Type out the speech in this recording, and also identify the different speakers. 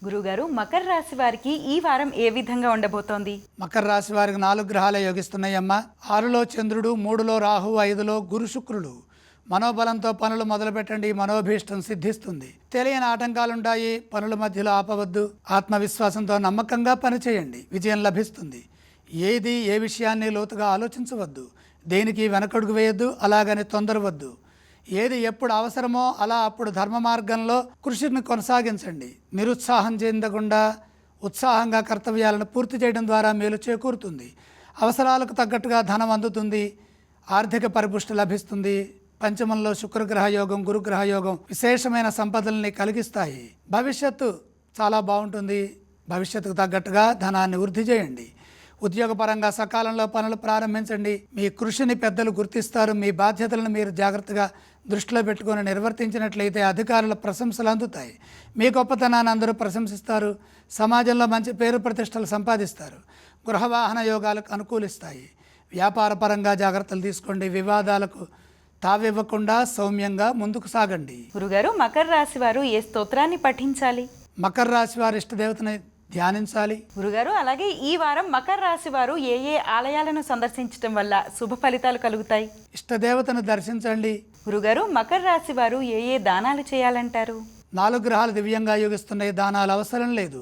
Speaker 1: గురుగారు, మకర రాశి వారికి ఈ వారం ఏ విధంగా ఉండబోతోంది?
Speaker 2: మకర రాశి వారికి 4 గ్రహాలే యోగిస్తున్నాయమ్మా. 6లో చంద్రుడు, 3లో రాహు, 5లో గురు శుక్రులు. మనోబలంతో పనులు మొదలుపెట్టండి, మనోభీష్టం సిద్ధిస్తుంది. తెలియని ఆటంకాలుంటాయి, పనుల మధ్యలో ఆపవద్దు. ఆత్మవిశ్వాసంతో నమ్మకంగా పనిచేయండి, విజయం లభిస్తుంది. ఏ విషయాన్ని లోతుగా ఆలోచించవద్దు, దేనికి వెనకడుగు వేయద్దు, అలాగని తొందరవద్దు. ఏది ఎప్పుడు అవసరమో అలా అప్పుడు ధర్మ మార్గంలో కృషిని కొనసాగించండి. నిరుత్సాహం చెందకుండా ఉత్సాహంగా కర్తవ్యాలను పూర్తి చేయడం ద్వారా మేలు చేకూరుతుంది. అవసరాలకు తగ్గట్టుగా ధనం అందుతుంది, ఆర్థిక పరిపుష్టి లభిస్తుంది. పంచమంలో శుక్రగ్రహ యోగం, గురుగ్రహ యోగం విశేషమైన సంపదల్ని కలిగిస్తాయి. భవిష్యత్తు చాలా బాగుంటుంది. భవిష్యత్తుకు తగ్గట్టుగా ధనాన్ని వృద్ధి చేయండి. ఉద్యోగపరంగా సకాలంలో పనులు ప్రారంభించండి. మీ కృషిని పెద్దలు గుర్తిస్తారు. మీ బాధ్యతలను మీరు జాగ్రత్తగా దృష్టిలో పెట్టుకొని నిర్వర్తించినట్లయితే అధికారుల ప్రశంసలు అందుతాయి. మీ గొప్పతనాన్ని అందరూ ప్రశంసిస్తారు. సమాజంలో మంచి పేరు ప్రతిష్టలు సంపాదిస్తారు. గృహవాహన యోగాలకు అనుకూలిస్తాయి. వ్యాపార పరంగా జాగ్రత్తలు తీసుకోండి. వివాదాలకు తావివ్వకుండా సౌమ్యంగా ముందుకు సాగండి.
Speaker 1: గురుగారు, మకర రాశి వారు ఏ స్తోత్రాన్ని పఠించాలి?
Speaker 2: మకర రాశి వారి ఇష్టదేవతని ధ్యానించాలి.
Speaker 1: గురుగారు, అలాగే ఈ వారం మకర రాశి వారు ఏ ఆలయాలను సందర్శించడం వల్ల శుభ ఫలితాలు కలుగుతాయి?
Speaker 2: ఇష్టదేవతను దర్శించండి.
Speaker 1: గురుగారు, మకర రాశి వారు ఏ దానాలు చేయాలంటారు?
Speaker 2: 4 గ్రహాలు దివ్యంగా యోగిస్తున్నాయి, దానాలు అవసరం లేదు.